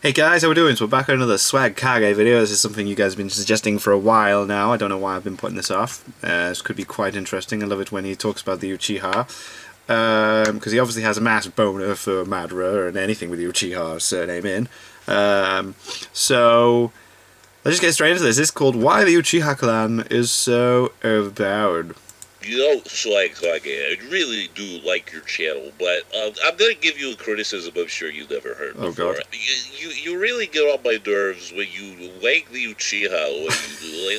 Hey guys, how we doing? So we're back on another Swag Kage video. This is something you guys have been suggesting for a while now. I don't know why I've been putting this off. This could be quite interesting. I love it when he talks about the Uchiha. Because he obviously has a massive boner for Madara and anything with the Uchiha surname in. So let's just get straight into this. This is called Why the Uchiha Clan is So Overpowered. You know, Swag Kage, I really do like your channel, but I'm going to give you a criticism I'm sure you never heard before. Oh, God. You really get on my nerves when you like the Uchiha.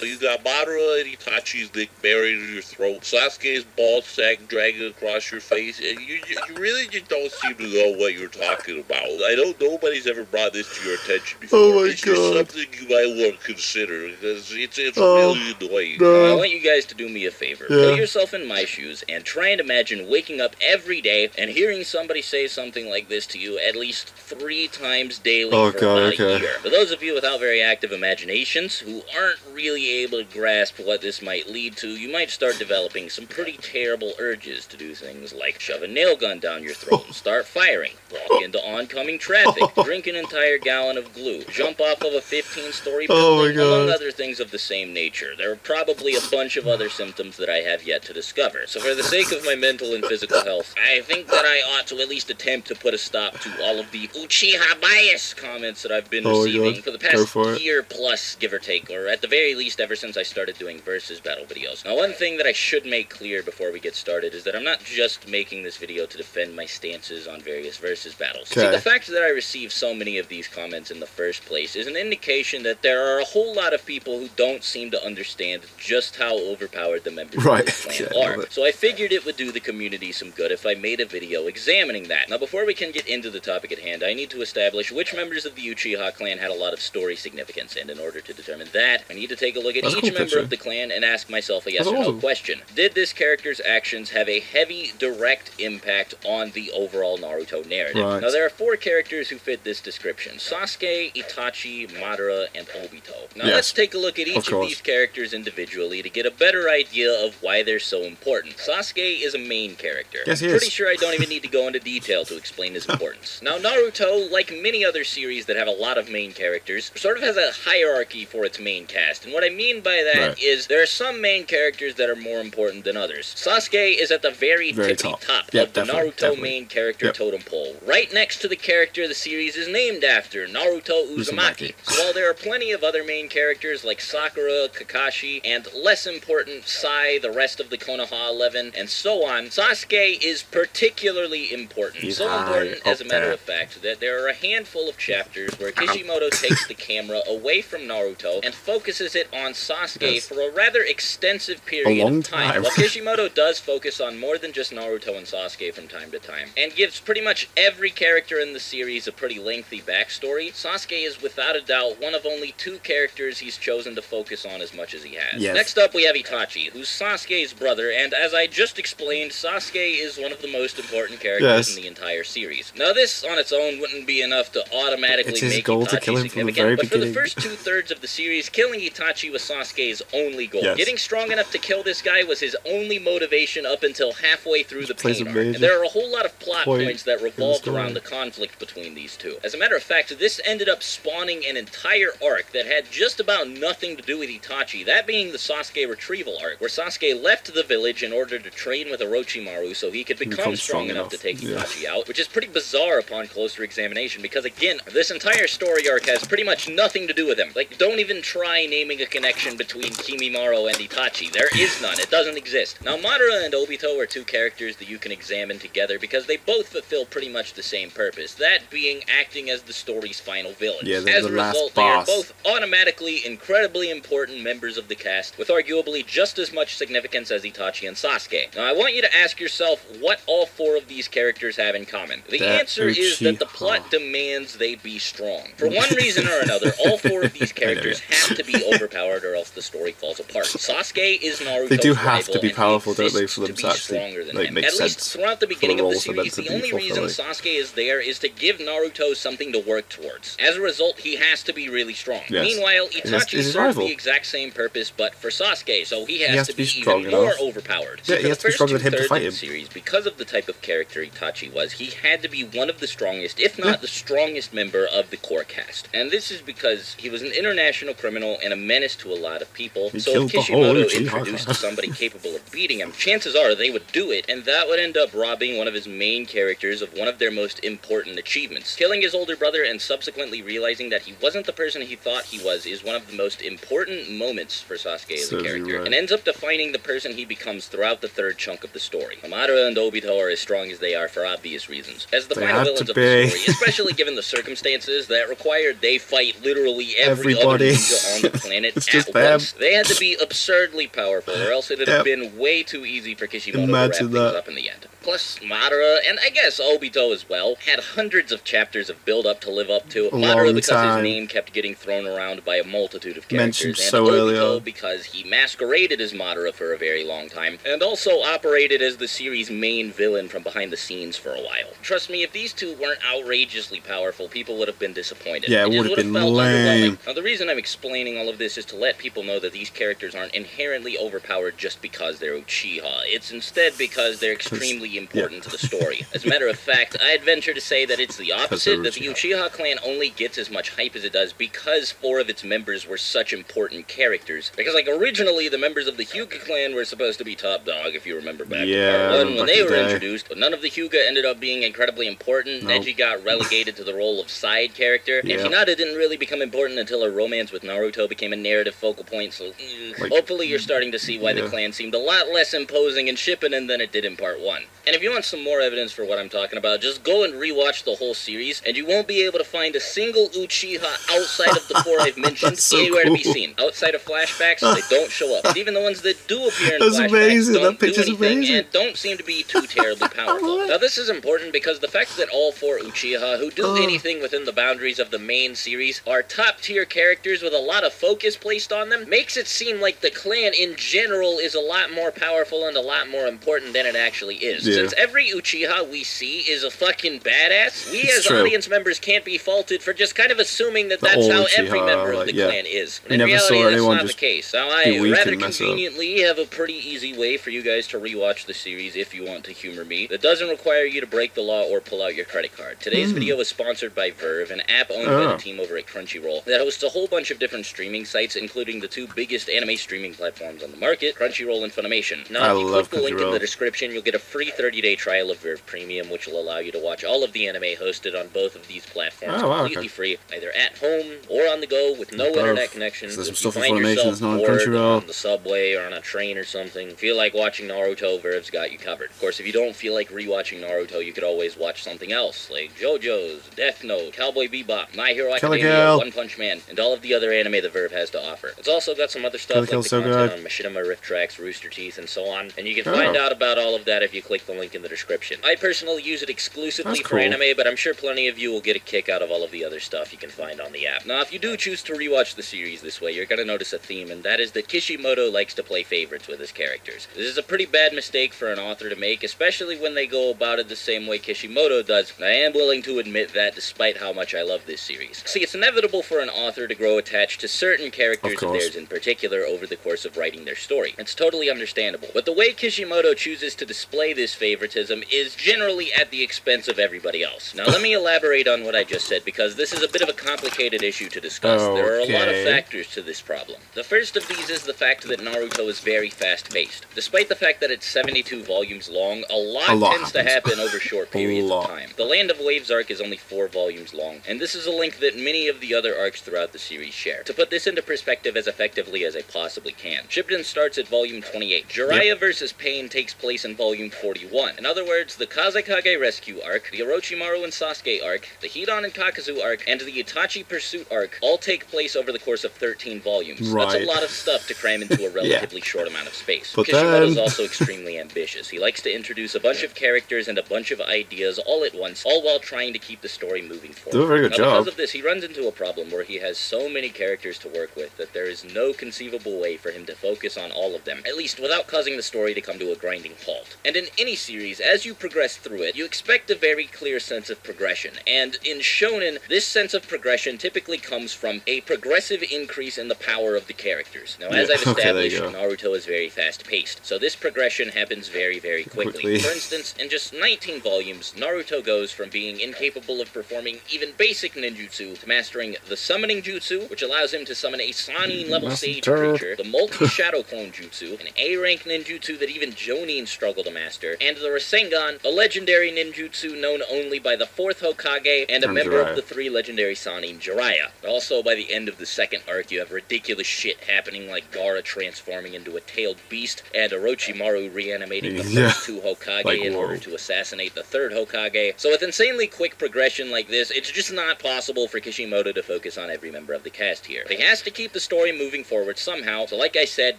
When you got Madara and Itachi's dick buried in your throat, Sasuke's ball sack dragging across your face, and you really just don't seem to know what you're talking about. I know nobody's ever brought this to your attention before. Oh my it's just God. something you might want to consider, because it's Oh, really annoying. no. I want you guys to do me a favor. Yeah. Put yourself in my shoes and try and imagine waking up every day and hearing somebody say something like this to you at least 3 times daily Oh, for God, about a okay. year. For those of you without very active imaginations who aren't really able to grasp what this might lead to, you might start developing some pretty terrible urges to do things like shove a nail gun down your throat and start firing, walk into oncoming traffic, drink an entire gallon of glue, jump off of a 15-story Oh, my building, among God. other things of the same nature. There are probably a bunch of other symptoms that I have yet to discover. So for the sake of my mental and physical health, I think that I ought to at least attempt to put a stop to all of the Uchiha bias comments that I've been Oh my receiving God. for the Go past for it. year plus, give or take, or at the very least ever since I started doing versus battle videos. Now, one thing that I should make clear before we get started is that I'm not just making this video to defend my stances on various versus battles. See, Okay. the fact that I received so many of these comments in the first place is an indication that there are a whole lot of people who don't seem to understand just how overpowered the members Right. of this clan Yeah, I are. love it. So I figured it would do the community some good if I made a video examining that. Now, before we can get into the topic at hand, I need to establish which members of the Uchiha clan had a lot of story significance, and in order to determine that, I need to take a look at That's a each cool member picture. of the clan and ask myself a yes That's or no awesome. question. Did this character's actions have a heavy, direct impact on the overall Naruto narrative? Right. Now, there are 4 characters who fit this description: Sasuke, Itachi, Madara, and Obito. Now, Yes. let's take a look at each of course. these characters individually to get a better idea of why they're so important. Sasuke is a main character. Yes, he is. Pretty sure I don't even need to go into detail to explain his importance. Now, Naruto, like many other series that have a lot of main characters, sort of has a hierarchy for its main cast. And what I mean by that Right. is there are some main characters that are more important than others. Sasuke is at the very Very tippy top. top Yep, of the definitely, Naruto definitely. main character Yep. totem pole, right next to the character the series is named after, Naruto Uzumaki. So while there are plenty of other main characters like Sakura, Kakashi, and less important Sai, the rest of the Konoha 11, and so on, Sasuke is particularly important. He's So high important, as a up matter there. of fact, that there are a handful of chapters where Kishimoto takes the camera away from Naruto and focuses it on Sasuke Yes. for a rather extensive period long of time. time. While Kishimoto does focus on more than just Naruto and Sasuke from time to time, and gives pretty much every character in the series a pretty lengthy backstory, Sasuke is without a doubt one of only 2 characters he's chosen to focus on as much as he has. Yes. Next up, we have Itachi, who's Sasuke's brother, and as I just explained, Sasuke is one of the most important characters Yes. in the entire series. Now, this on its own wouldn't be enough to automatically It's his make goal to Itachi kill him from the significant, very but for the beginning. first 2/3 of the series, killing Itachi was Sasuke's only goal. Yes. Getting strong enough to kill this guy was his only motivation up until halfway through the plays pain a arc. And major there are a whole lot of plot point points that revolved story. around the conflict between these two. As a matter of fact, this ended up spawning an entire arc that had just about nothing to do with Itachi, that being the Sasuke retrieval arc, where Sasuke left the village in order to train with Orochimaru so he could become strong enough to take yeah. Itachi out, which is pretty bizarre upon closer examination, because again, this entire story arc has pretty much nothing to do with him. Like, don't even try naming a connection between Kimimaro and Itachi. There is none. It doesn't exist. Now, Madara and Obito are 2 characters that you can examine together because they both fulfill pretty much the same purpose, that being acting as the story's final villains. Yeah, As the a last result, boss. they are both automatically incredibly important members of the cast, with arguably just as much significance as Itachi and Sasuke. Now, I want you to ask yourself what all 4 of these characters have in common. The That answer is that the Uchiha. plot demands they be strong. For one reason or another, all 4 of these characters have to be overpowered. overpowered, or else the story falls apart. Sasuke is Naruto's They do have to rival, be and powerful, he don't they, exists for them to to be actually, stronger than like, him. make At least sense throughout the beginning of the roles they're meant series, to the be only reason fulfilling. Sasuke is there is to give Naruto something to work towards. As a result, he has to be really strong. Yes. Meanwhile, Is Itachi his serves rival. the exact same purpose, but for Sasuke, so he has to be strong even more enough. overpowered. Yeah, For he has the to be first stronger than him to two-thirds fight of him. the series, because of the type of character Itachi was, he had to be one of the strongest, if not the strongest member of the core cast. And this is because he was an international criminal and a menace to a lot of people, He so killed if the whole Kishimoto Uchiha introduced clan. somebody capable of beating him, chances are they would do it, and that would end up robbing one of his main characters of one of their most important achievements. Killing his older brother and subsequently realizing that he wasn't the person he thought he was is one of the most important moments for Sasuke as a Serves you character, right. and ends up defining the person he becomes throughout the third chunk of the story. Madara and Obito are as strong as they are for obvious reasons. As the They final had villains to of the be. story, especially given the circumstances that required they fight literally every Everybody. other ninja on the planet It's at just them. once, they had to be absurdly powerful, or else it would have Yep. been way too easy for Kishimoto to Imagine wrap things that. up in the end. Plus, Madara, and I guess Obito as well, had hundreds of chapters of build-up to live up to. A Madara long because time. his name kept getting thrown around by a multitude of Mentioned characters, and so early Obito on. because he masqueraded as Madara for a very long time, and also operated as the series' main villain from behind the scenes for a while. Trust me, if these two weren't outrageously powerful, people would have been disappointed. Yeah, it just would have would've been felt lame. underwhelming. Now, the reason I'm explaining all of this is to let people know that these characters aren't inherently overpowered just because they're Uchiha. It's instead because they're extremely important to the story. As a matter of fact, I'd venture to say that it's the opposite, that the Uchiha clan only gets as much hype as it does because 4 of its members were such important characters. Because, like, originally, the members of the Hyuga clan were supposed to be top dog, if you remember back to Yeah, part 1 when back they in the were day. introduced, but none of the Hyuga ended up being incredibly important. Nope. Neji got relegated to the role of side character, Yeah. and Hinata didn't really become important until her romance with Naruto became a narrative focal point, so Like, hopefully you're starting to see why the yeah. clan seemed a lot less imposing in Shippuden than it did in part 1. And if you want some more evidence for what I'm talking about, just go and rewatch the whole series, and you won't be able to find a single Uchiha outside of the 4 I've mentioned That's so anywhere to be cool. seen. Outside of flashbacks, they don't show up. And even the ones that do appear in That's flashbacks amazing. don't That do picture's anything amazing. and don't seem to be too terribly powerful. Now this is important because the fact that all 4 Uchiha who do anything within the boundaries of the main series are top tier characters with a lot of focus placed on them makes it seem like the clan in general is a lot more powerful and a lot more important than it actually is. Yeah. Since every Uchiha we see is a fucking badass, we It's as true. audience members can't be faulted for just kind of assuming that The that's all how every Uchiha, member of like, the yeah. clan is. We In never reality, saw that's anyone not the just case. Now, be I weak rather and mess up. conveniently have a pretty easy way for you guys to rewatch the series if you want to humor me. That doesn't require you to break the law or pull out your credit card. Today's video is sponsored by Verve, an app owned by the team over at Crunchyroll that hosts a whole bunch of different streaming sites, including the 2 biggest anime streaming platforms on the market, Crunchyroll and Funimation. Now, I if you love click the link in Crunchyroll. the description, you'll get a free 30-day trial of Verve Premium, which will allow you to watch all of the anime hosted on both of these platforms Oh, wow, completely okay. free, either at home or on the go with no Both. internet connection. So there's some If you stuff on find Funimation yourself that's not on bored Crunchyroll. on the subway or on a train or something, feel like watching Naruto, Verve's got you covered. Of course, if you don't feel like rewatching Naruto, you could always watch something else, like JoJo's, Death Note, Cowboy Bebop, My Hero Kill la Academia, Kill. One Punch Man, and all of the other anime the Verve has to offer. It's also got some other Kill la stuff Kill like the so content good. on Machinima Rift Tracks, Rooster Teeth, and so on, and you can Oh. find out about all of that if you click the link in the description. I personally use it exclusively That's for cool. anime, but I'm sure plenty of you will get a kick out of all of the other stuff you can find on the app. Now, if you do choose to rewatch the series this way, you're going to notice a theme, and that is that Kishimoto likes to play favorites with his characters. This is a pretty bad mistake for an author to make, especially when they go about it the same way Kishimoto does. I am willing to admit that despite how much I love this series. See, it's inevitable for an author to grow attached to certain characters of course. theirs in particular over the course of writing their story. It's totally understandable. But the way Kishimoto chooses to display this favoritism is generally at the expense of everybody else. Now, let me elaborate on what I just said, because this is a bit of a complicated issue to discuss. There are a lot of Okay. factors to this problem. The first of these is the fact that Naruto is very fast-paced. Despite the fact that it's 72 volumes long, a lot tends to happens. happen over short periods of time. The Land of Waves arc is only 4 volumes long, and this is a link that many of the other arcs throughout the series share. To put this into perspective as effectively as I possibly can, Shippuden starts at volume 28. Jiraiya vs. Pain takes place in volume 41. 21. In other words, the Kazekage Rescue Arc, the Orochimaru and Sasuke arc, the Hidan and Kakuzu arc, and the Itachi Pursuit arc all take place over the course of 13 volumes. Right. That's a lot of stuff to cram into a relatively short amount of space. But Kishimoto's then... also extremely ambitious. He likes to introduce a bunch of characters and a bunch of ideas all at once, all while trying to keep the story moving forward. Do a very good job. Because of this, he runs into a problem where he has so many characters to work with that there is no conceivable way for him to focus on all of them, at least without causing the story to come to a grinding halt. And in any series, as you progress through it, you expect a very clear sense of progression, and in shonen, this sense of progression typically comes from a progressive increase in the power of the characters. Now, as I've established, Naruto is very fast-paced, so this progression happens very, very quickly. For instance, in just 19 volumes, Naruto goes from being incapable of performing even basic ninjutsu to mastering the summoning jutsu, which allows him to summon a Sanin-level sage creature, the multi-shadow clone jutsu, an A-rank ninjutsu that even Jonin struggled to master, and the Rasengan, a legendary ninjutsu known only by the 4th Hokage and a member of the 3 legendary Sanin, Jiraiya. Also, by the end of the second arc, you have ridiculous shit happening like Gaara transforming into a tailed beast, and Orochimaru reanimating the first 2 Hokage in order to assassinate the 3rd Hokage. So with insanely quick progression like this, it's just not possible for Kishimoto to focus on every member of the cast here. But he has to keep the story moving forward somehow, so like I said,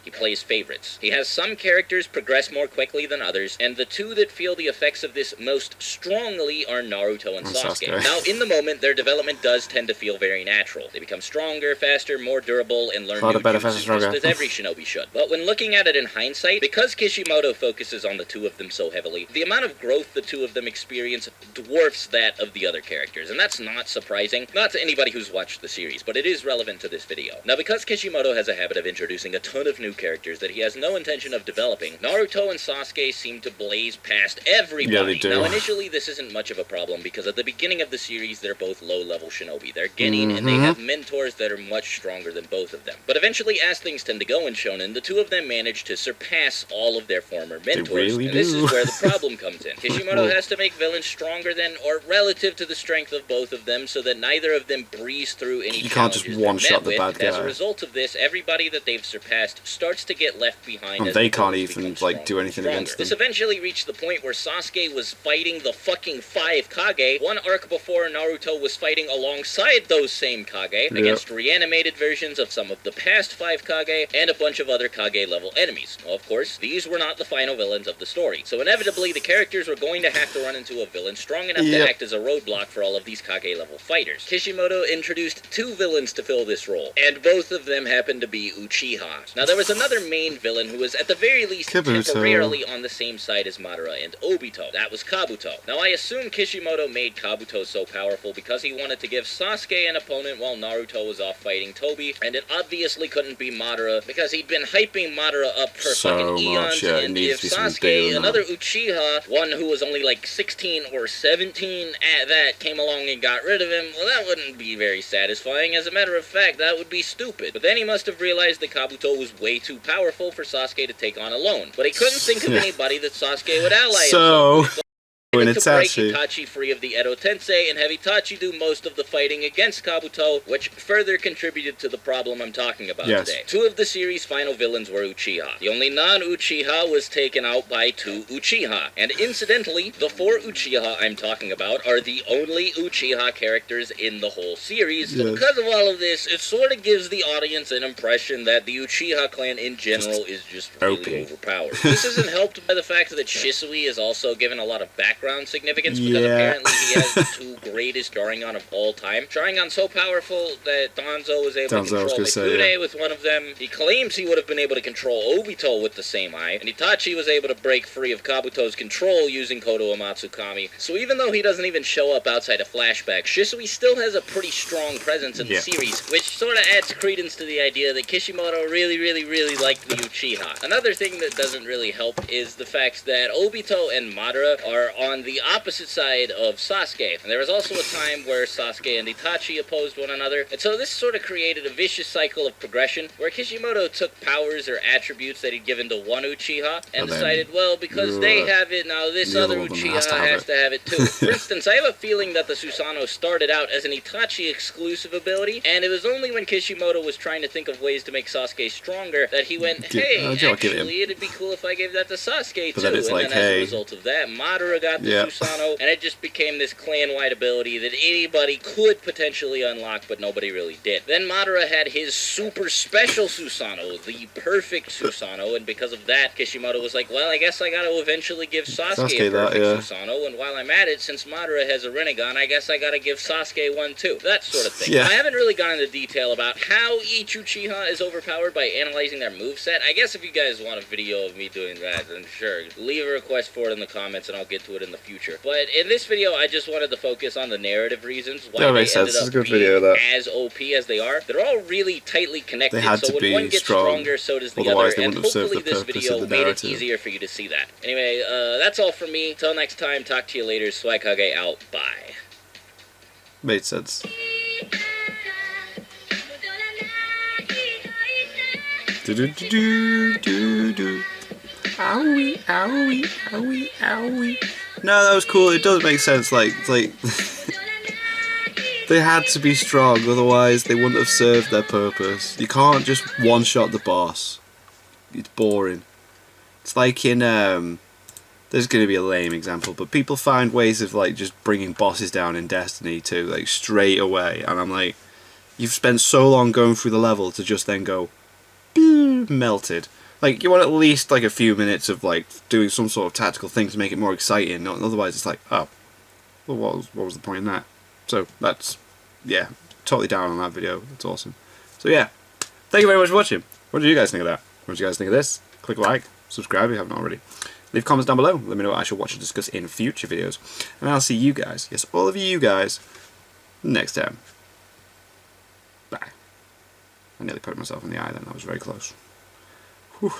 he plays favorites. He has some characters progress more quickly than others, and the 2 that feel the effects of this most strongly are Naruto and Sasuke. Now, in the moment, their development does tend to feel very natural. They become stronger, faster, more durable, and learn new jutsu, just as every shinobi should. But when looking at it in hindsight, because Kishimoto focuses on the 2 of them so heavily, the amount of growth the 2 of them experience dwarfs that of the other characters, and that's not surprising, not to anybody who's watched the series, but it is relevant to this video. Now, because Kishimoto has a habit of introducing a ton of new characters that he has no intention of developing, Naruto and Sasuke seem to blaze past everybody. Yeah, they do. Now, initially, this isn't much of a problem, because at the beginning of the series, they're both low-level shinobi. They're Genin, and they have mentors that are much stronger than both of them. But eventually, as things tend to go in shonen, the 2 of them manage to surpass all of their former mentors, and this is where the problem comes in. Kishimoto has to make villains stronger than, or relative to the strength of both of them, so that neither of them breeze through any you can't just one-shot the bad guy. As a result of this, everybody that they've surpassed starts to get left behind. And as they can't even like do anything against them. This eventually reached the point where Sasuke was fighting the fucking 5 Kage. One arc before, Naruto was fighting alongside those same Kage against reanimated versions of some of the past 5 Kage and a bunch of other Kage-level enemies. Well, of course, these were not the final villains of the story, so inevitably the characters were going to have to run into a villain strong enough to act as a roadblock for all of these Kage-level fighters. Kishimoto introduced 2 villains to fill this role, and both of them happened to be Uchiha. Now, there was another main villain who was at the very least temporarily on the same side as Madara and Obito. That was Kabuto. Now, I assume Kishimoto made Kabuto so powerful because he wanted to give Sasuke an opponent while Naruto was off fighting Tobi, and it obviously couldn't be Madara because he'd been hyping Madara up for fucking eons, and if Sasuke, another Uchiha, one who was only like 16 or 17 at that, came along and got rid of him, well, that wouldn't be very satisfying. As a matter of fact, that would be stupid. But then he must have realized that Kabuto was way too powerful for Sasuke to take on alone. But he couldn't think of anybody that Sasuke would ally himself with. To break Itachi free of the Edo Tensei and have Itachi do most of the fighting against Kabuto, which further contributed to the problem I'm talking about today. 2 of the series' final villains were Uchiha. The only non-Uchiha was taken out by 2 Uchiha. And incidentally, the 4 Uchiha I'm talking about are the only Uchiha characters in the whole series. So because of all of this, it sort of gives the audience an impression that the Uchiha clan in general is just really overpowered. This isn't helped by the fact that Shisui is also given a lot of background significance because apparently he has the 2 greatest Sharingan of all time. Sharingan so powerful that Danzo was able to control Mifune with one of them. He claims he would have been able to control Obito with the same eye, and Itachi was able to break free of Kabuto's control using Kodo Amatsukami. So even though he doesn't even show up outside of flashbacks, Shisui still has a pretty strong presence in the series, which sort of adds credence to the idea that Kishimoto really liked the Uchiha. Another thing that doesn't really help is the fact that Obito and Madara are on the opposite side of Sasuke. And there was also a time where Sasuke and Itachi opposed one another, and so this sort of created a vicious cycle of progression, where Kishimoto took powers or attributes that he'd given to one Uchiha, and decided, well, because they have it, now this other Uchiha has to have it too. For instance, I have a feeling that the Susanoo started out as an Itachi exclusive ability, and it was only when Kishimoto was trying to think of ways to make Sasuke stronger that he went, hey, actually, it'd be cool if I gave that to Sasuke too. And then as a result of that, Madara got the Susanoo, and it just became this clan-wide ability that anybody could potentially unlock, but nobody really did. Then Madara had his super special Susanoo, the perfect Susanoo, and because of that, Kishimoto was like, well, I guess I gotta eventually give Sasuke a perfect Susanoo, and while I'm at it, since Madara has a Rinnegan, I guess I gotta give Sasuke one too. That sort of thing. Yeah. I haven't really gone into detail about how each Uchiha is overpowered by analyzing their moveset. I guess if you guys want a video of me doing that, then sure, leave a request for it in the comments and I'll get to it in the future. But in this video, I just wanted to focus on the narrative reasons why they ended up being as OP as they are. They're all really tightly connected, so when one gets stronger, so does the other, and hopefully this video made it easier for you to see that. Anyway, that's all from me. Till next time, talk to you later. Swag Kage out. Bye. Made sense. Do do do do do. Owie, owie, owie, owie. No, that was cool. It does make sense. Like they had to be strong, otherwise they wouldn't have served their purpose. You can't just one-shot the boss. It's boring. It's like in there's going to be a lame example, but people find ways of like just bringing bosses down in Destiny 2 like straight away, and I'm like, you've spent so long going through the level to just then go melted. Like, you want at least like a few minutes of like doing some sort of tactical thing to make it more exciting. Otherwise, it's like, oh, well, what was the point in that? So that's, yeah, totally down on that video. That's awesome. So yeah, thank you very much for watching. What did you guys think of that? What did you guys think of this? Click like, subscribe if you haven't already. Leave comments down below. Let me know what I should watch and discuss in future videos. And I'll see you guys, yes, all of you guys, next time. Bye. I nearly poked myself in the eye then. That was very close. Whew.